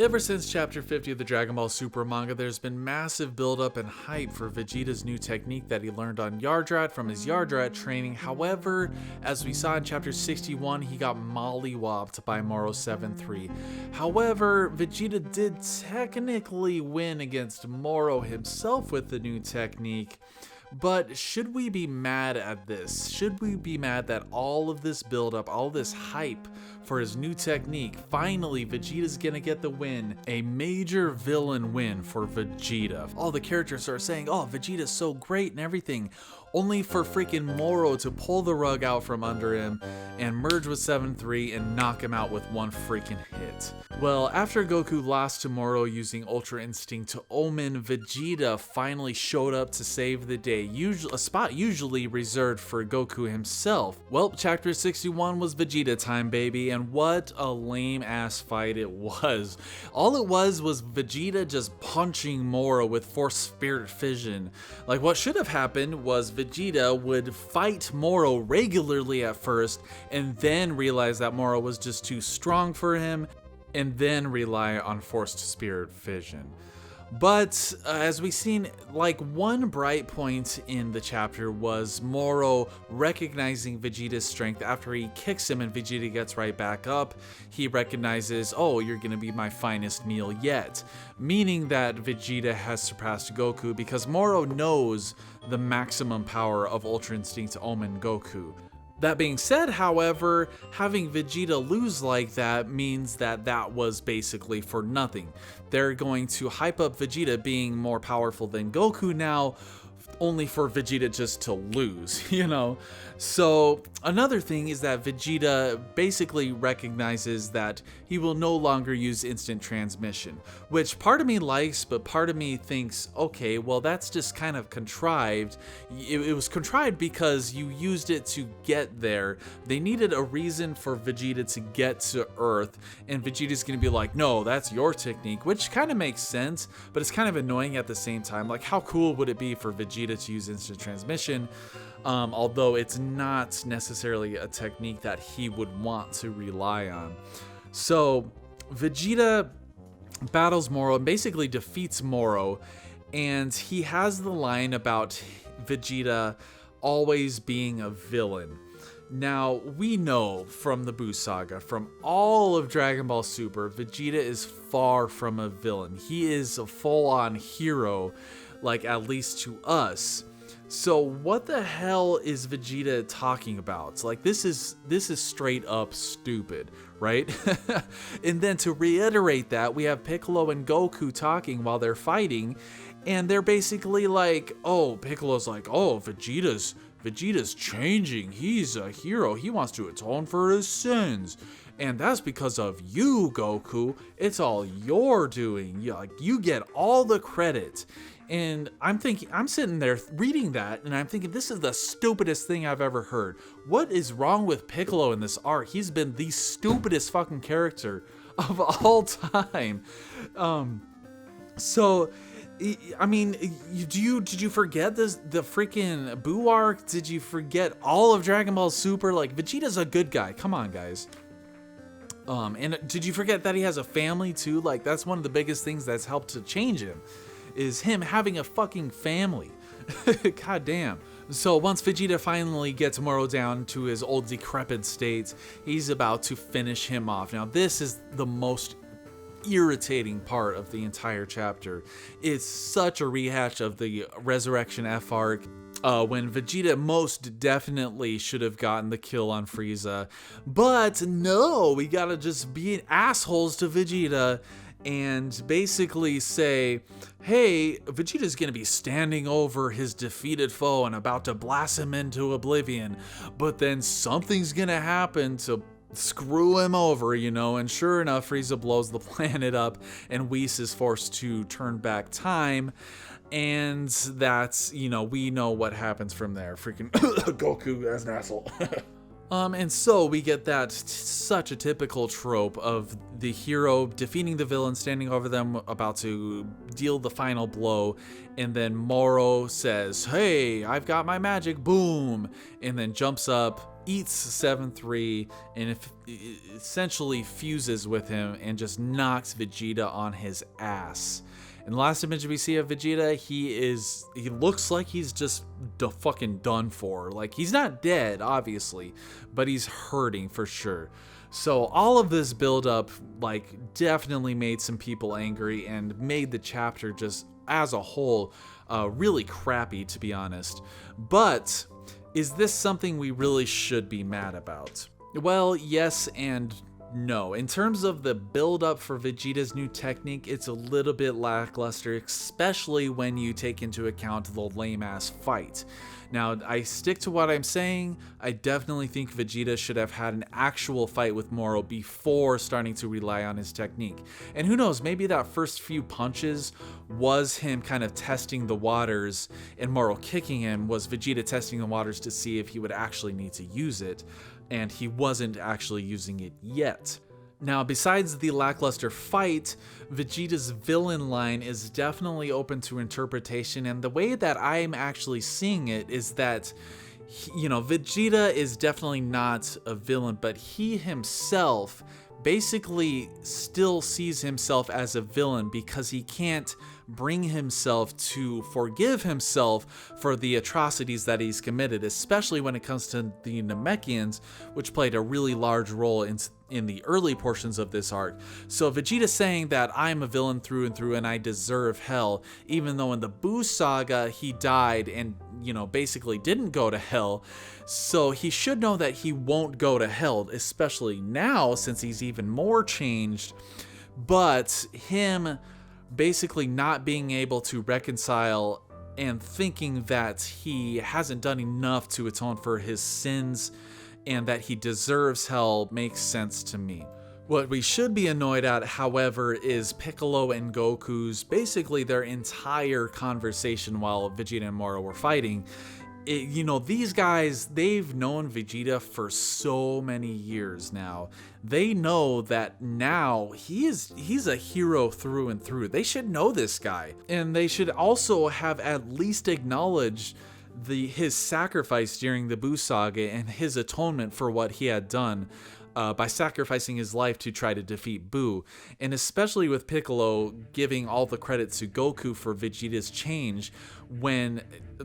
Ever since chapter 50 of the Dragon Ball Super Manga, there's been massive buildup and hype for Vegeta's new technique that he learned on Yardrat from his Yardrat training. However, as we saw in chapter 61, he got mollywopped by Moro 7-3. However, Vegeta did technically win against Moro himself with the new technique. But should we be mad at this? Should we be mad that all of this buildup, all this hype for his new technique, finally Vegeta's gonna get the win, a major villain win for Vegeta. All the characters are saying, oh, Vegeta's so great and everything, only for freaking Moro to pull the rug out from under him and merge with 7-3 and knock him out with one freaking hit. Well, after Goku lost to Moro using Ultra Instinct to Omen, Vegeta finally showed up to save the day, a spot usually reserved for Goku himself. Well, chapter 61 was Vegeta time, baby, and what a lame ass fight it was. All it was Vegeta just punching Moro with Force Spirit Fission. Like, what should have happened was Vegeta would fight Moro regularly at first and then realize that Moro was just too strong for him and then rely on Forced Spirit Fission. But as we've seen, like, one bright point in the chapter was Moro recognizing Vegeta's strength after he kicks him and Vegeta gets right back up. He recognizes, oh, you're gonna be my finest meal yet, meaning that Vegeta has surpassed Goku because Moro knows the maximum power of Ultra Instinct Omen Goku. That being said, however, having Vegeta lose like that means that that was basically for nothing. They're going to hype up Vegeta being more powerful than Goku now, only for Vegeta just to lose, you know? So another thing is that Vegeta basically recognizes that he will no longer use instant transmission, which part of me likes, but part of me thinks, okay, well, that's just kind of contrived. It was contrived because you used it to get there. They needed a reason for Vegeta to get to Earth, and Vegeta's gonna be like, no, that's your technique, which kind of makes sense, but it's kind of annoying at the same time. Like, how cool would it be for Vegeta to use instant transmission? Although it's not necessarily a technique that he would want to rely on. So Vegeta battles Moro and basically defeats Moro, and he has the line about Vegeta always being a villain. Now, we know from the Buu Saga, from all of Dragon Ball Super, Vegeta is far from a villain. He is a full-on hero, like, at least to us. So what the hell is Vegeta talking about? Like, this is straight up stupid, right? And then to reiterate that, we have Piccolo and Goku talking while they're fighting, and they're basically like, oh, Piccolo's like, oh, Vegeta's changing. He's a hero. He wants to atone for his sins. And that's because of you, Goku. It's all your doing. You get all the credit. And I'm sitting there reading that, and I'm thinking, this is the stupidest thing I've ever heard. What is wrong with Piccolo in this arc? He's been the stupidest fucking character of all time. So, I mean, did you forget the freaking Buu arc? Did you forget all of Dragon Ball Super? Like, Vegeta's a good guy. Come on, guys. And did you forget that he has a family too? Like, that's one of the biggest things that's helped to change him, is him having a fucking family. God damn. So once Vegeta finally gets Moro down to his old decrepit state, he's about to finish him off. Now, this is the most irritating part of the entire chapter. It's such a rehash of the Resurrection F arc, when Vegeta most definitely should have gotten the kill on Frieza. But no, we gotta just be assholes to Vegeta and basically say, hey, Vegeta's gonna be standing over his defeated foe and about to blast him into oblivion, but then something's gonna happen to screw him over, you know, and sure enough, Frieza blows the planet up and Whis is forced to turn back time, and that's, you know, we know what happens from there. Freaking Goku as an asshole. And so we get that such a typical trope of the hero defeating the villain, standing over them, about to deal the final blow, and then Moro says, "Hey, I've got my magic," boom, and then jumps up, eats 7-3, and essentially fuses with him and just knocks Vegeta on his ass. In the last image we see of Vegeta, he looks like he's just fucking done for. Like, he's not dead, obviously, but he's hurting for sure. So all of this build-up, like, definitely made some people angry and made the chapter just as a whole really crappy, to be honest. But is this something we really should be mad about? Well, yes and no. In terms of the build-up for Vegeta's new technique, it's a little bit lackluster, especially when you take into account the lame-ass fight. Now, I stick to what I'm saying. I definitely think Vegeta should have had an actual fight with Moro before starting to rely on his technique. And who knows, maybe that first few punches was him kind of testing the waters, and Moro kicking him was Vegeta testing the waters to see if he would actually need to use it, and he wasn't actually using it yet. Now, besides the lackluster fight, Vegeta's villain line is definitely open to interpretation, and the way that I'm actually seeing it is that, Vegeta is definitely not a villain, but he himself basically still sees himself as a villain because he can't bring himself to forgive himself for the atrocities that he's committed, especially when it comes to the Namekians, which played a really large role in the early portions of this arc. So Vegeta saying that I'm a villain through and through and I deserve hell, even though in the Buu saga he died and, basically didn't go to hell. So he should know that he won't go to hell, especially now since he's even more changed. But him basically not being able to reconcile and thinking that he hasn't done enough to atone for his sins and that he deserves hell makes sense to me. What we should be annoyed at, however, is Piccolo and Goku's basically their entire conversation while Vegeta and Moro were fighting. These guys, they've known Vegeta for so many years now. They know that now he's a hero through and through. They should know this guy. And they should also have at least acknowledged his sacrifice during the Buu saga and his atonement for what he had done by sacrificing his life to try to defeat Buu. And especially with Piccolo giving all the credit to Goku for Vegeta's change, when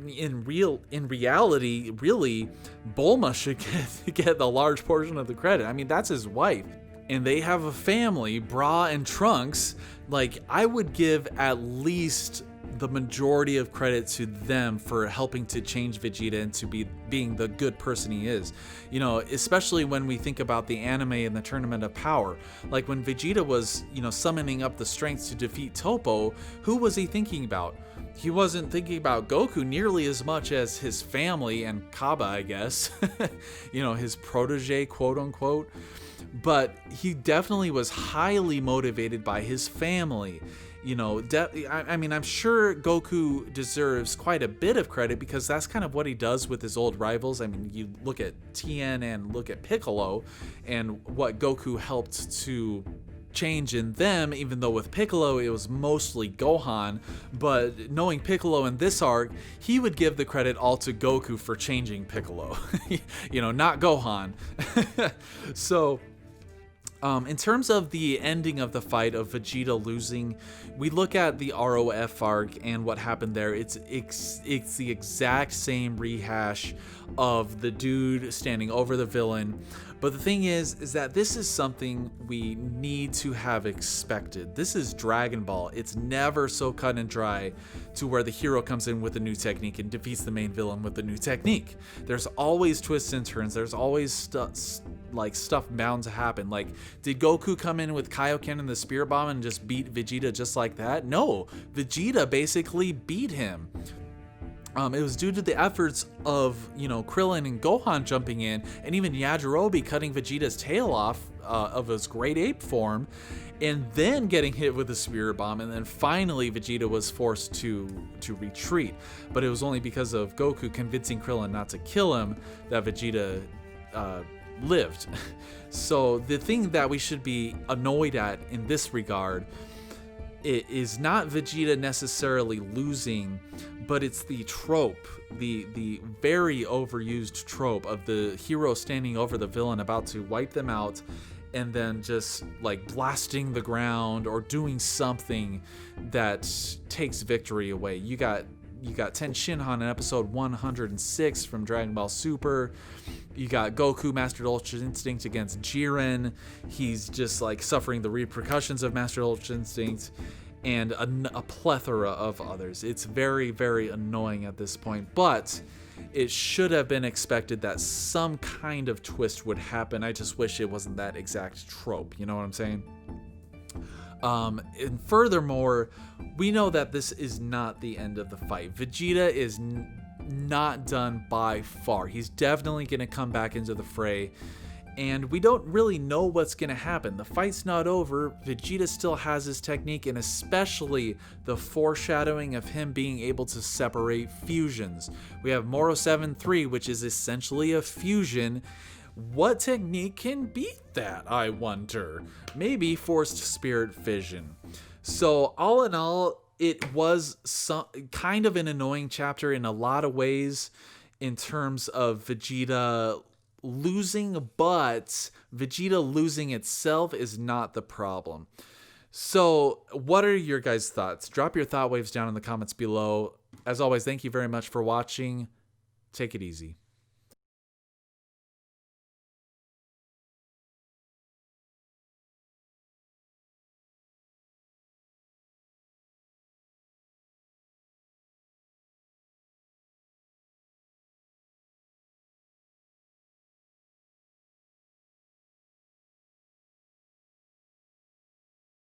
in reality, really, Bulma should get the large portion of the credit. I mean, that's his wife. And they have a family, Bra and Trunks. Like, I would give at least the majority of credit to them for helping to change Vegeta into being the good person he is. Especially when we think about the anime and the Tournament of Power. Like when Vegeta was, summoning up the strength to defeat Toppo, who was he thinking about? He wasn't thinking about Goku nearly as much as his family and Kaba, I guess. His protege, quote unquote. But he definitely was highly motivated by his family. I'm sure Goku deserves quite a bit of credit because that's kind of what he does with his old rivals. I mean, you look at Tien and look at Piccolo and what Goku helped to change in them, even though with Piccolo it was mostly Gohan. But knowing Piccolo in this arc, he would give the credit all to Goku for changing Piccolo, not Gohan. So in terms of the ending of the fight of Vegeta losing, we look at the ROF arc and what happened there. It's the exact same rehash of the dude standing over the villain. But the thing is that this is something we need to have expected. This is Dragon Ball. It's never so cut and dry to where the hero comes in with a new technique and defeats the main villain with a new technique. There's always twists and turns. There's always stuff bound to happen. Like, did Goku come in with Kaioken and the Spirit Bomb and just beat Vegeta just like that? No, Vegeta basically beat him. It was due to the efforts of, Krillin and Gohan jumping in, and even Yajirobe cutting Vegeta's tail off of his great ape form, and then getting hit with the Spirit Bomb, and then finally Vegeta was forced to retreat. But it was only because of Goku convincing Krillin not to kill him that Vegeta lived. So the thing that we should be annoyed at in this regard, it is not Vegeta necessarily losing, but it's the trope, the very overused trope of the hero standing over the villain about to wipe them out and then just like blasting the ground or doing something that takes victory away. You got Ten Shinhan in episode 106 from Dragon Ball Super. You got Goku Mastered Ultra Instinct against Jiren. He's just like suffering the repercussions of Mastered Ultra Instinct, and a plethora of others. It's very, very annoying at this point, but it should have been expected that some kind of twist would happen. I just wish it wasn't that exact trope. You know what I'm saying? And furthermore, we know that this is not the end of the fight. Vegeta is not done by far. He's definitely going to come back into the fray, and we don't really know what's going to happen. The fight's not over. Vegeta still has his technique, and especially the foreshadowing of him being able to separate fusions. We have Moro 7-3, which is essentially a fusion. What technique can beat that, I wonder? Maybe Forced Spirit Fission. So all in all, it was kind of an annoying chapter in a lot of ways in terms of Vegeta losing, but Vegeta losing itself is not the problem. So what are your guys' thoughts? Drop your thought waves down in the comments below. As always, thank you very much for watching. Take it easy.